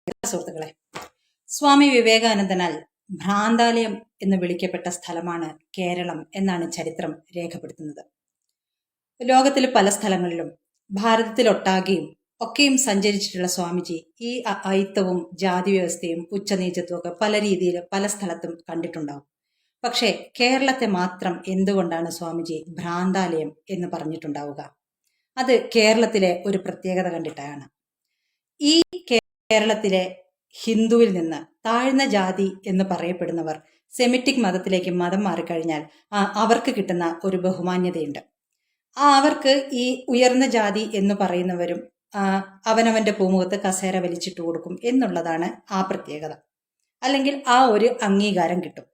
സുഹൃത്തുക്കളെ, സ്വാമി വിവേകാനന്ദനാൽ ഭ്രാന്താലയം എന്ന് വിളിക്കപ്പെട്ട സ്ഥലമാണ് കേരളം എന്നാണ് ചരിത്രം രേഖപ്പെടുത്തുന്നത്. ലോകത്തിലെ പല സ്ഥലങ്ങളിലും ഭാരതത്തിലൊട്ടാകെയും ഒക്കെയും സഞ്ചരിച്ചിട്ടുള്ള സ്വാമിജി ഈ അയിത്തവും ജാതി വ്യവസ്ഥയും ഉച്ചനീചത്വവും ഒക്കെ പല രീതിയിൽ പല സ്ഥലത്തും കണ്ടിട്ടുണ്ടാവും. പക്ഷേ കേരളത്തെ മാത്രം എന്തുകൊണ്ടാണ് സ്വാമിജി ഭ്രാന്താലയം എന്ന് പറഞ്ഞിട്ടുണ്ടാവുക? അത് കേരളത്തിലെ ഒരു പ്രത്യേകത കണ്ടിട്ടാണ്. ഈ കേരളത്തിലെ ഹിന്ദുവിൽ നിന്ന് താഴ്ന്ന ജാതി എന്ന് പറയപ്പെടുന്നവർ സെമിറ്റിക് മതത്തിലേക്ക് മതം മാറിക്കഴിഞ്ഞാൽ അവർക്ക് കിട്ടുന്ന ഒരു ബഹുമാന്യതയുണ്ട്. അവർക്ക് ഈ ഉയർന്ന ജാതി എന്ന് പറയുന്നവരും അവനവന്റെ പൂമുഖത്ത് കസേര വലിച്ചിട്ട് കൊടുക്കും എന്നുള്ളതാണ് ആ പ്രത്യേകത. അല്ലെങ്കിൽ ആ ഒരു അംഗീകാരം കിട്ടും.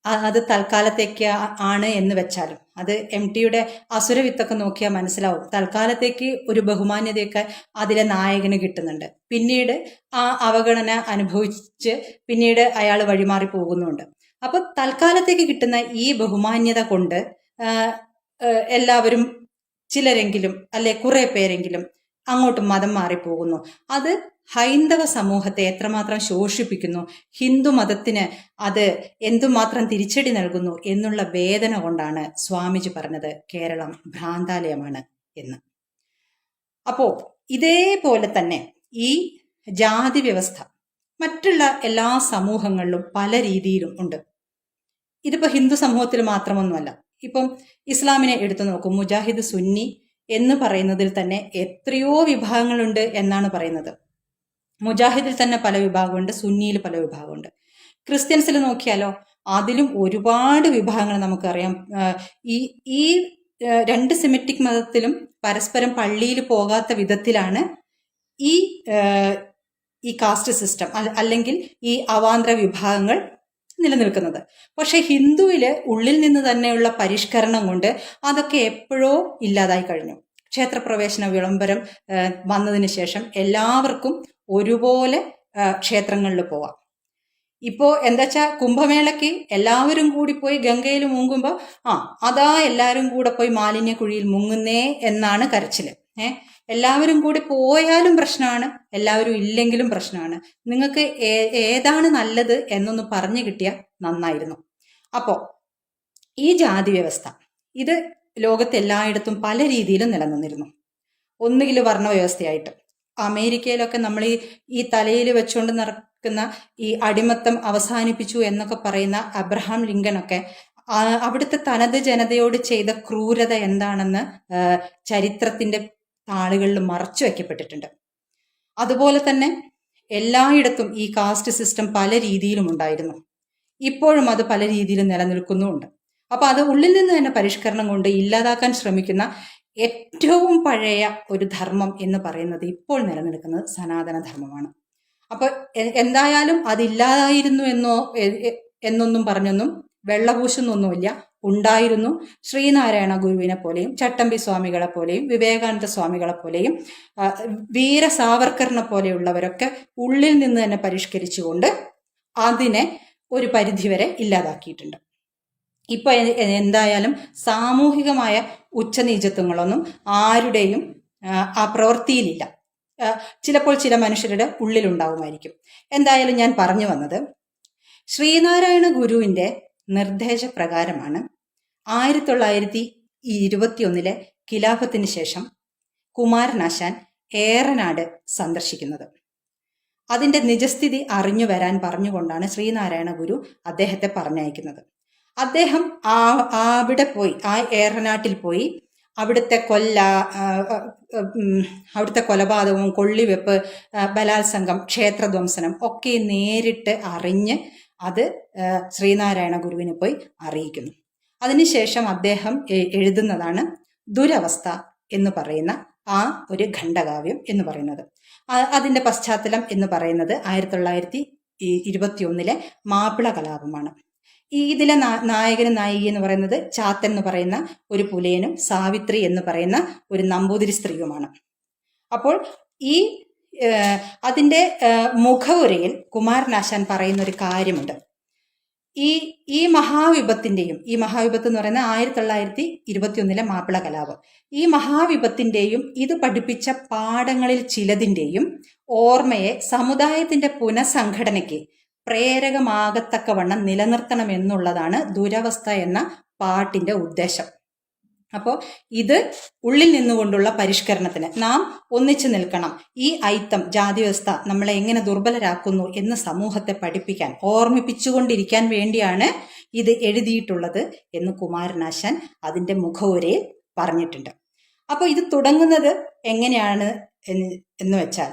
അത് തൽക്കാലത്തേക്ക് ആണ് എന്ന് വെച്ചാലും അത് MTയുടെ അസുരവിത്തൊക്കെ നോക്കിയാൽ മനസ്സിലാവും. തൽക്കാലത്തേക്ക് ഒരു ബഹുമാന്യതയൊക്കെ അതിലെ നായകന് കിട്ടുന്നുണ്ട്. പിന്നീട് ആ അവഗണന അനുഭവിച്ച് പിന്നീട് അയാൾ വഴിമാറി പോകുന്നുണ്ട്. അപ്പൊ തൽക്കാലത്തേക്ക് കിട്ടുന്ന ഈ ബഹുമാന്യത കൊണ്ട് എല്ലാവരും ചിലരെങ്കിലും അല്ലെ കുറെ പേരെങ്കിലും അങ്ങോട്ട് മതം മാറിപ്പോകുന്നു. അത് ഹൈന്ദവ സമൂഹത്തെ എത്രമാത്രം ശോഷിപ്പിക്കുന്നു, ഹിന്ദു മതത്തിന് അത് എന്തുമാത്രം തിരിച്ചടി നൽകുന്നു എന്നുള്ള വേദന കൊണ്ടാണ് സ്വാമിജി പറഞ്ഞത് കേരളം ഭ്രാന്താലയമാണ് എന്ന്. അപ്പോ ഇതേപോലെ തന്നെ ഈ ജാതി വ്യവസ്ഥ മറ്റുള്ള എല്ലാ സമൂഹങ്ങളിലും പല രീതിയിലും ഉണ്ട്. ഇതിപ്പോ ഹിന്ദു സമൂഹത്തിൽ മാത്രമൊന്നുമല്ല. ഇപ്പം ഇസ്ലാമിനെ എടുത്തു നോക്കും. മുജാഹിദ് സുന്നി എന്ന് പറയുന്നതിൽ തന്നെ എത്രയോ വിഭാഗങ്ങളുണ്ട് എന്നാണ് പറയുന്നത്. മുജാഹിദിൽ തന്നെ പല വിഭാഗമുണ്ട്, സുന്നിയിൽ പല വിഭാഗമുണ്ട്. ക്രിസ്ത്യൻസിൽ നോക്കിയാലോ അതിലും ഒരുപാട് വിഭാഗങ്ങൾ നമുക്കറിയാം. ഈ രണ്ട് സെമിറ്റിക് മതത്തിലും പരസ്പരം പള്ളിയിൽ പോകാത്ത വിധത്തിലാണ് ഈ കാസ്റ്റ് സിസ്റ്റം അല്ലെങ്കിൽ ഈ അവാന്തര വിഭാഗങ്ങൾ നിലനിൽക്കുന്നത്. പക്ഷെ ഹിന്ദുവില് ഉള്ളിൽ നിന്ന് തന്നെയുള്ള പരിഷ്കരണം കൊണ്ട് അതൊക്കെ എപ്പോഴോ ഇല്ലാതായി കഴിഞ്ഞു. ക്ഷേത്രപ്രവേശന വിളംബരം വന്നതിന് ശേഷം എല്ലാവർക്കും ഒരുപോലെ ക്ഷേത്രങ്ങളിൽ പോവാം. ഇപ്പോ എന്താ വെച്ചാൽ കുംഭമേളയ്ക്ക് എല്ലാവരും കൂടി പോയി ഗംഗയിൽ മുങ്ങുമ്പോൾ അതാ എല്ലാവരും കൂടെ പോയി മാലിന്യ കുഴിയിൽ മുങ്ങുന്നേ എന്നാണ് കരച്ചില്. എല്ലാവരും കൂടി പോയാലും പ്രശ്നമാണ്, എല്ലാവരും ഇല്ലെങ്കിലും പ്രശ്നമാണ്. നിങ്ങൾക്ക് ഏതാണ് നല്ലത് എന്നൊന്ന് പറഞ്ഞു കിട്ടിയാൽ നന്നായിരുന്നു. അപ്പോ ഈ ജാതി വ്യവസ്ഥ ഇത് ലോകത്ത് എല്ലായിടത്തും പല രീതിയിലും നിലനിന്നിരുന്നു. ഒന്നുകിൽ വർണ്ണവ്യവസ്ഥയായിട്ട്. അമേരിക്കയിലൊക്കെ നമ്മൾ ഈ തലയിൽ വെച്ചുകൊണ്ട് നടക്കുന്ന ഈ അടിമത്തം അവസാനിപ്പിച്ചു എന്നൊക്കെ പറയുന്ന അബ്രഹാം ലിങ്കണൊക്കെ അവിടുത്തെ തനത് ജനതയോട് ചെയ്ത ക്രൂരത എന്താണെന്ന് ചരിത്രത്തിന്റെ താളുകളിൽ മറച്ചു വയ്ക്കപ്പെട്ടിട്ടുണ്ട്. അതുപോലെ തന്നെ എല്ലായിടത്തും ഈ കാസ്റ്റ് സിസ്റ്റം പല രീതിയിലും ഉണ്ടായിരുന്നു. ഇപ്പോഴും അത് പല രീതിയിലും നിലനിൽക്കുന്നുമുണ്ട്. അപ്പൊ അത് ഉള്ളിൽ നിന്ന് തന്നെ പരിഷ്കരണം കൊണ്ട് ഇല്ലാതാക്കാൻ ശ്രമിക്കുന്ന ഏറ്റവും പഴയ ഒരു ധർമ്മം എന്ന് പറയുന്നത് ഇപ്പോൾ നിലനിൽക്കുന്നത് സനാതന ധർമ്മമാണ്. അപ്പൊ എന്തായാലും അതില്ലാതായിരുന്നു എന്നൊന്നും പറഞ്ഞൊന്നും വെള്ളപൂശുന്നൊന്നുമില്ല. ഉണ്ടായിരുന്നു. ശ്രീനാരായണ ഗുരുവിനെ പോലെയും ചട്ടമ്പി സ്വാമികളെ പോലെയും വിവേകാനന്ദ സ്വാമികളെ പോലെയും വീര സാവർക്കറിനെ പോലെയുള്ളവരൊക്കെ ഉള്ളിൽ നിന്ന് തന്നെ പരിഷ്കരിച്ചുകൊണ്ട് അതിനെ ഒരു പരിധിവരെ ഇല്ലാതാക്കിയിട്ടുണ്ട്. ഇപ്പൊ എന്തായാലും സാമൂഹികമായ ഉച്ചനീചത്വങ്ങളൊന്നും ആരുടെയും ആ പ്രവൃത്തിയിലില്ല. ചിലപ്പോൾ ചില മനുഷ്യരുടെ ഉള്ളിലുണ്ടാവുമായിരിക്കും. എന്തായാലും ഞാൻ പറഞ്ഞു വന്നത് ശ്രീനാരായണ ഗുരുവിന്റെ നിർദ്ദേശപ്രകാരമാണ് 1921 ഖിലാഫത്തിന് ശേഷം കുമാരനാശാൻ ഏറനാട് സന്ദർശിക്കുന്നത്. അതിന്റെ നിജസ്ഥിതി അറിഞ്ഞു വരാൻ പറഞ്ഞുകൊണ്ടാണ് ശ്രീനാരായണ ഗുരു അദ്ദേഹത്തെ പറഞ്ഞയക്കുന്നത്. അദ്ദേഹം അവിടെ പോയി ആ ഏറനാട്ടിൽ പോയി അവിടുത്തെ കൊലപാതകവും കൊള്ളിവെപ്പ് ബലാത്സംഗം ക്ഷേത്രധ്വംസനം ഒക്കെ നേരിട്ട് അറിഞ്ഞ് അത് ശ്രീനാരായണ ഗുരുവിനെ പോയി അറിയിക്കുന്നു. അതിനുശേഷം അദ്ദേഹം എഴുതുന്നതാണ് ദുരവസ്ഥ എന്ന് പറയുന്ന ആ ഒരു ഖണ്ഡകാവ്യം എന്ന് പറയുന്നത്. അതിന്റെ പശ്ചാത്തലം എന്ന് പറയുന്നത് 1921 മാപ്പിള കലാപമാണ്. ഇതിലെ നായകനും നായിക എന്ന് പറയുന്നത് ചാത്തൻ എന്ന് പറയുന്ന ഒരു പുലയനും സാവിത്രി എന്ന് പറയുന്ന ഒരു നമ്പൂതിരി സ്ത്രീയുമാണ്. അപ്പോൾ അതിന്റെ മുഖവുരയിൽ കുമാരനാശാൻ പറയുന്ന ഒരു കാര്യമുണ്ട്. ഈ ഈ മഹാവിപത്ത് എന്ന് പറയുന്നത് 1921 മാപ്പിള കലാപം. ഈ മഹാവിപത്തിന്റെയും ഇത് പഠിപ്പിച്ച പാഠങ്ങളിൽ ചിലതിന്റെയും ഓർമ്മയെ സമുദായത്തിന്റെ പുനഃസംഘടനയ്ക്ക് പ്രേരകമാകത്തക്കവണ്ണം നിലനിർത്തണമെന്നുള്ളതാണ് ദുരവസ്ഥ എന്ന പാട്ടിന്റെ ഉദ്ദേശം. അപ്പോൾ ഇത് ഉള്ളിൽ നിന്നുകൊണ്ടുള്ള പരിഷ്കരണത്തിന് നാം ഒന്നിച്ചു നിൽക്കണം. ഈ ഐത്തം ജാതി വ്യവസ്ഥ നമ്മളെ എങ്ങനെ ദുർബലരാക്കുന്നു എന്ന് സമൂഹത്തെ പഠിപ്പിക്കാൻ, ഓർമ്മിപ്പിച്ചുകൊണ്ടിരിക്കാൻ വേണ്ടിയാണ് ഇത് എഴുതിയിട്ടുള്ളത് എന്ന് കുമാരനാശാൻ അതിന്റെ മുഖവുരയിൽ പറഞ്ഞിട്ടുണ്ട്. അപ്പോൾ ഇത് തുടങ്ങുന്നത് എങ്ങനെയാണ് എന്ന് വെച്ചാൽ,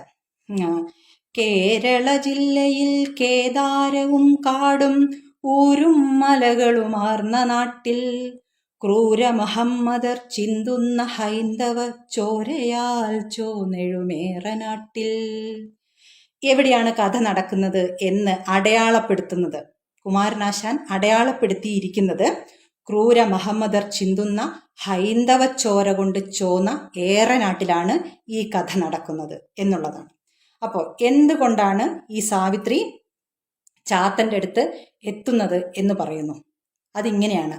കേരള ജില്ലയിൽ കേദാരവും കാടും ഊരും മലകളുമാർന്ന നാട്ടിൽ ക്രൂര മുഹമ്മദർ ചിന്തുന്ന ഹൈന്ദവ ചോരയാൽ ചോന്നെഴുമേറ നാട്ടിൽ. എവിടെയാണ് കഥ നടക്കുന്നത് എന്ന് അടയാളപ്പെടുത്തുന്നത്, കുമാരനാശാൻ അടയാളപ്പെടുത്തിയിരിക്കുന്നത് ക്രൂര മുഹമ്മദർ ചിന്തുന്ന ഹൈന്ദവ ചോര കൊണ്ട് ചോന്ന ഏറനാട്ടിലാണ് ഈ കഥ നടക്കുന്നത് എന്നുള്ളതാണ്. അപ്പോൾ എന്തുകൊണ്ടാണ് ഈ സാവിത്രി ചാത്തന്റെ അടുത്ത് എത്തുന്നത് എന്ന് പറയുന്നു. അതിങ്ങനെയാണ്: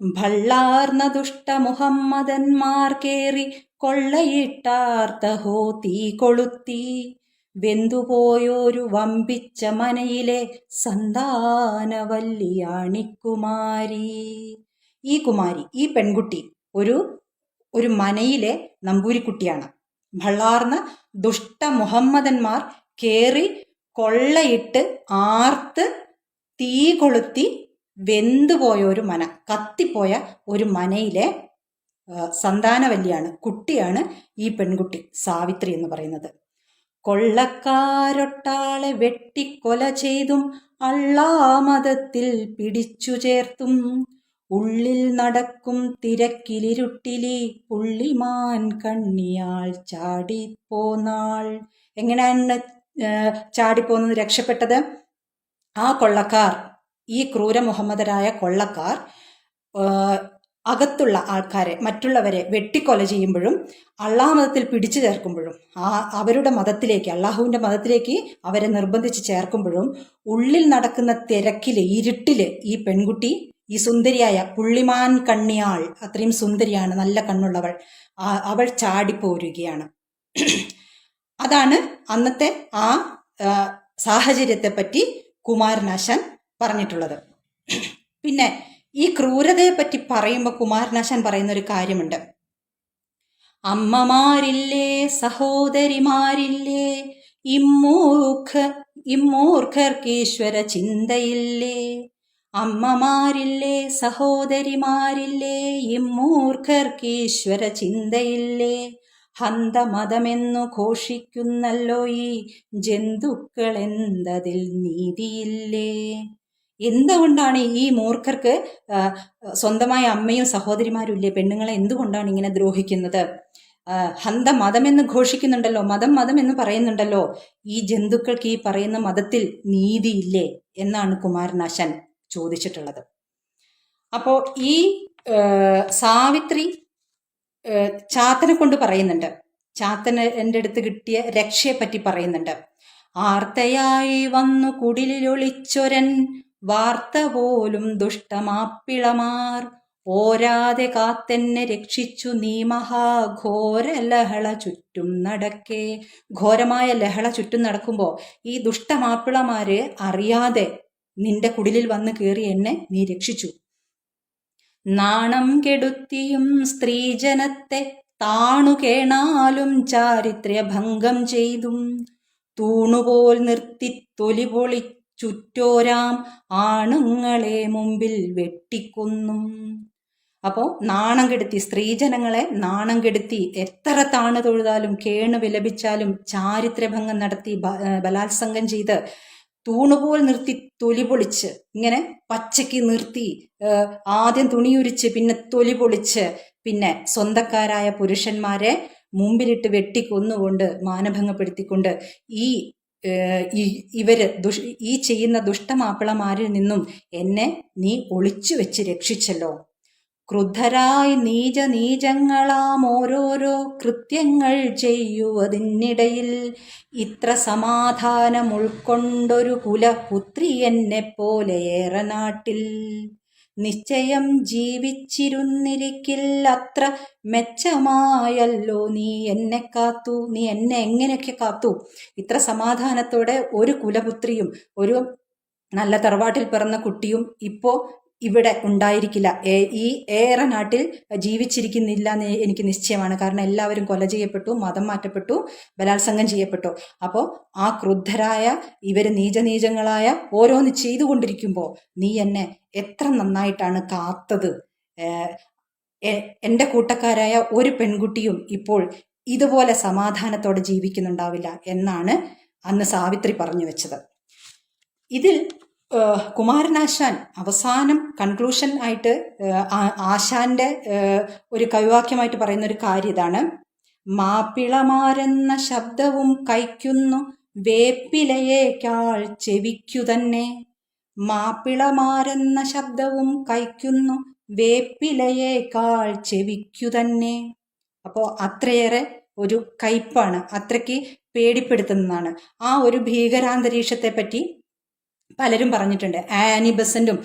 ഭള്ളാർന്ന ദുഷ്ട മുഹമ്മദന്മാർ കേറി കൊള്ളയിട്ടാർത്തഹോ തീ കൊളുത്തി വെന്തുപോയൊരു വമ്പിച്ച മനയിലെ സന്താനവല്ലിയാണിക്കുമാരി. ഈ പെൺകുട്ടി ഒരു മനയിലെ നമ്പൂരിക്കുട്ടിയാണ്. ഭള്ളാർന്ന ദുഷ്ട മുഹമ്മദന്മാർ കേറി കൊള്ളയിട്ട് ആർത്ത് തീ കൊളുത്തി വെന്തുപോയ ഒരു മന, കത്തിപ്പോയ ഒരു മനയിലെ സന്താനവല്ലിയാണ്, കുട്ടിയാണ് ഈ പെൺകുട്ടി സാവിത്രി എന്ന് പറയുന്നത്. കൊള്ളക്കാരൊട്ടാളെ വെട്ടിക്കൊല ചെയ്തും അള്ളാമതത്തിൽ പിടിച്ചു ചേർത്തും ഉള്ളിൽ നടക്കും തിരക്കിലിരുട്ടിലി പുള്ളിമാൻ കണ്ണിയാൾ ചാടിപ്പോന്നാൾ. എങ്ങനെയാണ് ചാടിപ്പോന്നത്, രക്ഷപ്പെട്ടത്? ആ കൊള്ളക്കാർ, ഈ ക്രൂര മുഹമ്മദരായ കൊള്ളക്കാർ അകത്തുള്ള ആൾക്കാരെ, മറ്റുള്ളവരെ വെട്ടിക്കൊല ചെയ്യുമ്പോഴും അള്ളാഹ് മതത്തിൽ പിടിച്ചു ചേർക്കുമ്പോഴും അവരുടെ മതത്തിലേക്ക്, അള്ളാഹുവിന്റെ മതത്തിലേക്ക് അവരെ നിർബന്ധിച്ച് ചേർക്കുമ്പോഴും ഉള്ളിൽ നടക്കുന്ന തിരക്കില്, ഇരുട്ടില് ഈ പെൺകുട്ടി, ഈ സുന്ദരിയായ പുള്ളിമാൻ കണ്ണിയാൾ, അത്രയും സുന്ദരിയാണ്, നല്ല കണ്ണുള്ളവൾ, അവൾ ചാടിപ്പോരുകയാണ്. അതാണ് അന്നത്തെ ആ സാഹചര്യത്തെ പറ്റി കുമാരനാശാൻ പറഞ്ഞിട്ടുള്ളത്. പിന്നെ ഈ ക്രൂരതയെ പറ്റി പറയുമ്പോൾ കുമാരനാശാൻ പറയുന്ന ഒരു കാര്യമുണ്ട്. അമ്മമാരില്ലേ, സഹോദരിമാരില്ലേ, ഇമ്മൂർഖർക്കീശ്വര ചിന്തയില്ലേ. അമ്മമാരില്ലേ, സഹോദരിമാരില്ലേ, ഇമ്മൂർഖർക്കീശ്വര ചിന്തയില്ലേ. ഹന്തമതമെന്നു ഘോഷിക്കുന്നല്ലോ ഈ ജന്തുക്കളെന്തതിൽ നീതിയില്ലേ. എന്തുകൊണ്ടാണ് ഈ മൂർഖർക്ക് സ്വന്തമായ അമ്മയും സഹോദരിമാരും ഇല്ലേ, പെണ്ണുങ്ങളെ എന്തുകൊണ്ടാണ് ഇങ്ങനെ ദ്രോഹിക്കുന്നത്? മതമെന്ന് ഘോഷിക്കുന്നുണ്ടല്ലോ, മതം എന്ന് പറയുന്നുണ്ടല്ലോ, ഈ ജന്തുക്കൾക്ക് ഈ പറയുന്ന മതത്തിൽ നീതിയില്ലേ എന്നാണ് കുമാരനാശാൻ ചോദിച്ചിട്ടുള്ളത്. അപ്പോ ഈ സാവിത്രി ചാത്തനെ കൊണ്ട് പറയുന്നുണ്ട്, ചാത്തന് എൻ്റെ അടുത്ത് കിട്ടിയ രക്ഷയെ പറ്റി പറയുന്നുണ്ട്. ആർത്തയായി വന്നു കുടിലൊളിച്ചൊരൻ വാർത്ത പോലും ദുഷ്ടമാപ്പിളമാർ ഓരാതെ കാത്തെന്നെ രക്ഷിച്ചു നീ മഹാഘോര ലഹള ചുറ്റും നടക്കേ. ഘോരമായ ലഹള ചുറ്റും നടക്കുമ്പോൾ ഈ ദുഷ്ടമാപ്പിളമാര് അറിയാതെ നിന്റെ കുടിലിൽ വന്ന് കയറി എന്നെ നീ രക്ഷിച്ചു. നാണം കെടുത്തിയും സ്ത്രീജനത്തെ താണു കേണാലും ചാരിത്രഭംഗം ചെയ്തും തൂണുപോൽ നിർത്തി തൊലിപൊളി ചുറ്റോരാം ആണുങ്ങളെ മുമ്പിൽ വെട്ടിക്കൊന്നും. അപ്പോൾ നാണം കെടുത്തി, സ്ത്രീജനങ്ങളെ നാണം കെടുത്തി, എത്ര താണു തൊഴുതാലും കേണു വിലപിച്ചാലും ചാരിത്രഭംഗം നടത്തി ബലാത്സംഗം ചെയ്ത് തൂണുപോൽ നിർത്തി തൊലി പൊളിച്ച്, ഇങ്ങനെ പച്ചയ്ക്ക് നിർത്തി, ആദ്യം തുണിയുരിച്ച് പിന്നെ തൊലി പൊളിച്ച്, പിന്നെ സ്വന്തക്കാരായ പുരുഷന്മാരെ മുമ്പിലിട്ട് വെട്ടിക്കൊന്നുകൊണ്ട് മാനഭംഗപ്പെടുത്തിക്കൊണ്ട് ഈ ചെയ്യുന്ന ദുഷ്ടമാപ്പിളമാരിൽ നിന്നും എന്നെ നീ ഒളിച്ചു വെച്ച് രക്ഷിച്ചല്ലോ. ക്രുദ്ധരായി നീചങ്ങളാം ഓരോരോ കൃത്യങ്ങൾ ചെയ്യുവതിനിടയിൽ ഇത്ര സമാധാനം ഉൾക്കൊണ്ടൊരു കുലപുത്രി എന്നെപ്പോലെ ഏറെ നാട്ടിൽ നിശ്ചയം ജീവിച്ചിരുന്നിരിക്കിൽ അത്ര മെച്ചമായല്ലോ നീ എന്നെ കാത്തു. നീ എന്നെ എങ്ങനെയൊക്കെ കാത്തു. ഇത്ര സമാധാനത്തോടെ ഒരു കുലപുത്രിയും ഒരു നല്ല തറവാട്ടിൽ പിറന്ന കുട്ടിയും ഇപ്പോ ഇവിടെ ഉണ്ടായിരിക്കില്ല, ഈ ഏറെ നാട്ടിൽ ജീവിച്ചിരിക്കുന്നില്ല എന്ന് എനിക്ക് നിശ്ചയമാണ്. കാരണം എല്ലാവരും കൊല ചെയ്യപ്പെട്ടു, മതം മാറ്റപ്പെട്ടു, ബലാത്സംഗം ചെയ്യപ്പെട്ടു. അപ്പോൾ ആ ക്രുദ്ധരായ ഇവർ നീചങ്ങളായ ഓരോന്ന് ചെയ്തുകൊണ്ടിരിക്കുമ്പോൾ നീ എന്നെ എത്ര നന്നായിട്ടാണ് കാത്തത്. എൻ്റെ കൂട്ടക്കാരായ ഒരു പെൺകുട്ടിയും ഇപ്പോൾ ഇതുപോലെ സമാധാനത്തോടെ ജീവിക്കുന്നുണ്ടാവില്ല എന്നാണ് അന്ന് സാവിത്രി പറഞ്ഞു വെച്ചത്. ഇതിൽ കുമാരനാശാൻ അവസാനം കൺക്ലൂഷൻ ആയിട്ട് ആശാന്റെ ഒരു കവിവാക്യമായിട്ട് പറയുന്ന ഒരു കാര്യം ഇതാണ്: മാപ്പിളമാരെന്ന ശബ്ദവും കൈക്കുന്നു വേപ്പിലയേക്കാൾ ചെവിക്കു തന്നെ. മാപ്പിളമാരെന്ന ശബ്ദവും കൈക്കുന്നു വേപ്പിലയേക്കാൾ ചെവിക്കു തന്നെ. അപ്പോൾ അത്രയേറെ ഒരു കയ്പാണ്, അത്രയ്ക്ക് പേടിപ്പെടുത്തുന്നതാണ്. ആ ഒരു ഭീകരാന്തരീക്ഷത്തെ പറ്റി പലരും പറഞ്ഞിട്ടുണ്ട്. ആനി ബസന്റും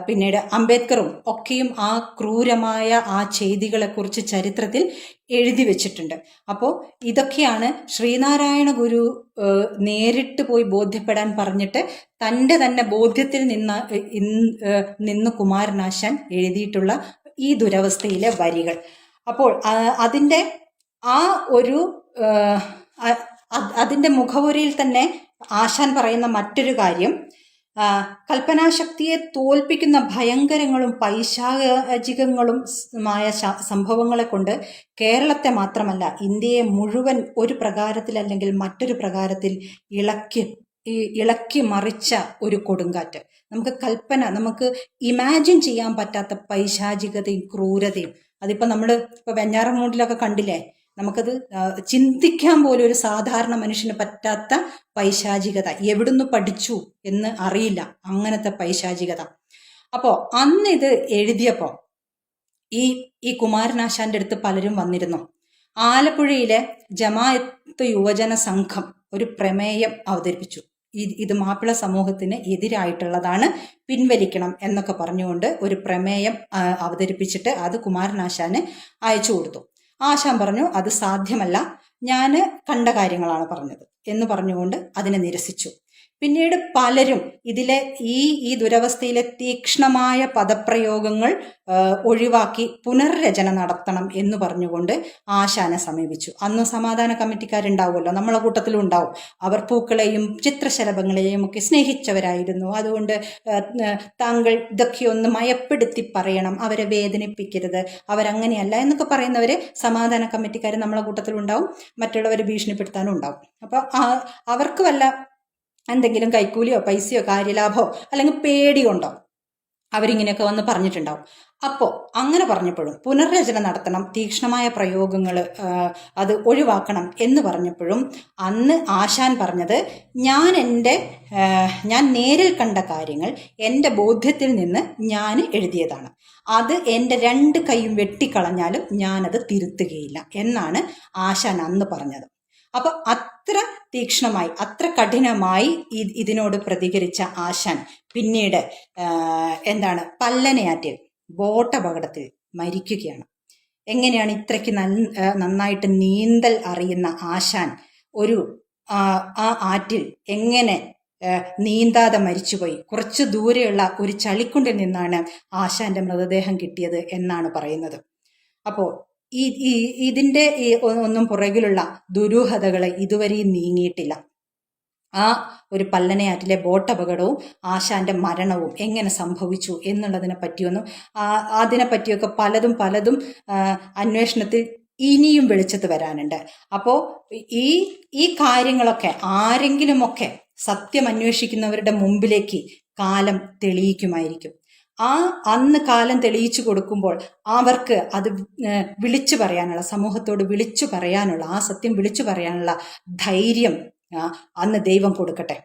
പിന്നീട് അംബേദ്കറും ഒക്കെയും ആ ക്രൂരമായ ആ ചെയ്തികളെക്കുറിച്ച് ചരിത്രത്തിൽ എഴുതി വെച്ചിട്ടുണ്ട്. അപ്പോൾ ഇതൊക്കെയാണ് ശ്രീനാരായണ ഗുരു നേരിട്ട് പോയി ബോധ്യപ്പെടാൻ പറഞ്ഞിട്ട് തൻ്റെ തന്നെ ബോധ്യത്തിൽ നിന്ന് കുമാരനാശാൻ എഴുതിയിട്ടുള്ള ഈ ദുരവസ്ഥയിലെ വരികൾ. അപ്പോൾ അതിൻ്റെ ആ ഒരു അതിൻ്റെ മുഖവുരയിൽ തന്നെ ആശാൻ പറയുന്ന മറ്റൊരു കാര്യം, കൽപ്പനാശക്തിയെ തോൽപ്പിക്കുന്ന ഭയങ്കരങ്ങളും പൈശാചികങ്ങളുമായ സംഭവങ്ങളെ കൊണ്ട് കേരളത്തെ മാത്രമല്ല ഇന്ത്യയെ മുഴുവൻ ഒരു പ്രകാരത്തിൽ അല്ലെങ്കിൽ മറ്റൊരു പ്രകാരത്തിൽ ഇളക്കി മറിച്ച ഒരു കൊടുങ്കാറ്റ്. നമുക്ക് ഇമാജിൻ ചെയ്യാൻ പറ്റാത്ത പൈശാചികതയും ക്രൂരതയും. അതിപ്പോൾ നമ്മൾ ഇപ്പോൾ വെഞ്ഞാറമൂടിലൊക്കെ കണ്ടില്ലേ, നമുക്കത് ചിന്തിക്കാൻ പോലും ഒരു സാധാരണ മനുഷ്യന് പറ്റാത്ത പൈശാചികത. എവിടുന്ന് പഠിച്ചു എന്ന് അറിയില്ല, അങ്ങനത്തെ പൈശാചികത. അപ്പോൾ അന്ന് ഇത് എഴുതിയപ്പോൾ ഈ കുമാരനാശാന്റെ അടുത്ത് പലരും വന്നിരുന്നു. ആലപ്പുഴയിലെ ജമാഅത്ത് യുവജന സംഘം ഒരു പ്രമേയം അവതരിപ്പിച്ചു. ഇത് മാപ്പിള സമൂഹത്തിന് എതിരായിട്ടുള്ളതാണ്, പിൻവലിക്കണം എന്നൊക്കെ പറഞ്ഞുകൊണ്ട് ഒരു പ്രമേയം അവതരിപ്പിച്ചിട്ട് അത് കുമാരനാശാന് അയച്ചു കൊടുത്തു. ആശാൻ പറഞ്ഞു അത് സാധ്യമല്ല, ഞാൻ കണ്ട കാര്യങ്ങളാണ് പറഞ്ഞത് എന്ന് പറഞ്ഞുകൊണ്ട് അതിനെ നിരസിച്ചു. പിന്നീട് പലരും ഇതിലെ ഈ ദുരവസ്ഥയിലെ തീക്ഷ്ണമായ പദപ്രയോഗങ്ങൾ ഒഴിവാക്കി പുനർരചന നടത്തണം എന്ന് പറഞ്ഞുകൊണ്ട് ആശാനെ സമീപിച്ചു. അന്ന് സമാധാന കമ്മിറ്റിക്കാരുണ്ടാവുമല്ലോ, നമ്മളെ കൂട്ടത്തിലും ഉണ്ടാവും. അവർ പൂക്കളെയും ചിത്രശലഭങ്ങളെയും ഒക്കെ സ്നേഹിച്ചവരായിരുന്നു. അതുകൊണ്ട് താങ്കൾ ഇതൊക്കെ ഒന്ന് മയപ്പെടുത്തി പറയണം, അവരെ വേദനിപ്പിക്കരുത്, അവരങ്ങനെയല്ല എന്നൊക്കെ പറയുന്നവർ സമാധാന കമ്മിറ്റിക്കാർ നമ്മളെ കൂട്ടത്തിലുണ്ടാവും, മറ്റുള്ളവരെ ഭീഷണിപ്പെടുത്താനും ഉണ്ടാവും. അപ്പോൾ അവർക്ക് വല്ല എന്തെങ്കിലും കൈക്കൂലിയോ പൈസയോ കാര്യലാഭമോ അല്ലെങ്കിൽ പേടി കൊണ്ടോ അവരിങ്ങനെയൊക്കെ വന്ന് പറഞ്ഞിട്ടുണ്ടാവും. അപ്പോൾ അങ്ങനെ പറഞ്ഞപ്പോഴും പുനർരചന നടത്തണം, തീക്ഷ്ണമായ പ്രയോഗങ്ങൾ അത് ഒഴിവാക്കണം എന്ന് പറഞ്ഞപ്പോഴും അന്ന് ആശാൻ പറഞ്ഞത് ഞാൻ നേരിൽ കണ്ട കാര്യങ്ങൾ എൻ്റെ ബോധ്യത്തിൽ നിന്ന് ഞാൻ എഴുതിയതാണ്. അത് എൻ്റെ 2 കൈയും വെട്ടിക്കളഞ്ഞാലും ഞാനത് തിരുത്തുകയില്ല എന്നാണ് ആശാൻ അന്ന് പറഞ്ഞത്. അപ്പോൾ അത്ര തീക്ഷ്ണമായി അത്ര കഠിനമായി ഇതിനോട് പ്രതികരിച്ച ആശാൻ പിന്നീട് പല്ലനയാറ്റിൽ ബോട്ടപകടത്തിൽ മരിക്കുകയാണ്. എങ്ങനെയാണ് ഇത്രയ്ക്ക് നന്നായിട്ട് നീന്തൽ അറിയുന്ന ആശാൻ ആ ആറ്റിൽ എങ്ങനെ നീന്താതെ മരിച്ചുപോയി? കുറച്ച് ദൂരെയുള്ള ഒരു ചളിക്കുണ്ടിൽ നിന്നാണ് ആശാന്റെ മൃതദേഹം കിട്ടിയത് എന്നാണ് പറയുന്നത്. അപ്പോൾ ഇതിൻ്റെ ഒന്നും പുറകിലുള്ള ദുരൂഹതകൾ ഇതുവരെയും നീങ്ങിയിട്ടില്ല. ആ ഒരു പല്ലനയാറ്റിലെ ബോട്ടപകടവും ആശാന്റെ മരണവും എങ്ങനെ സംഭവിച്ചു എന്നുള്ളതിനെ പറ്റിയൊക്കെ പലതും അന്വേഷണത്തിൽ ഇനിയും വെളിച്ചത്ത് വരാനുണ്ട്. അപ്പോൾ ഈ കാര്യങ്ങളൊക്കെ ആരെങ്കിലുമൊക്കെ സത്യം അന്വേഷിക്കുന്നവരുടെ മുമ്പിലേക്ക് കാലം തെളിയിക്കുമായിരിക്കും. അന്ന് കാലം തെളിയിച്ചു കൊടുക്കുമ്പോൾ അവർക്ക് അത് വിളിച്ചു പറയാനുള്ള, സമൂഹത്തോട് വിളിച്ചു പറയാനുള്ള, ആ സത്യം വിളിച്ചു പറയാനുള്ള ധൈര്യം അന്ന് ദൈവം കൊടുക്കട്ടെ.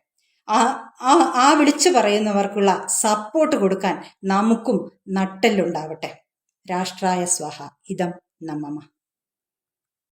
ആ വിളിച്ചു പറയുന്നവർക്കുള്ള സപ്പോർട്ട് കൊടുക്കാൻ നമുക്കും നട്ടെല്ലുണ്ടാവട്ടെ. രാഷ്ട്രായ സ്വഹ ഇദം നമ്മമ.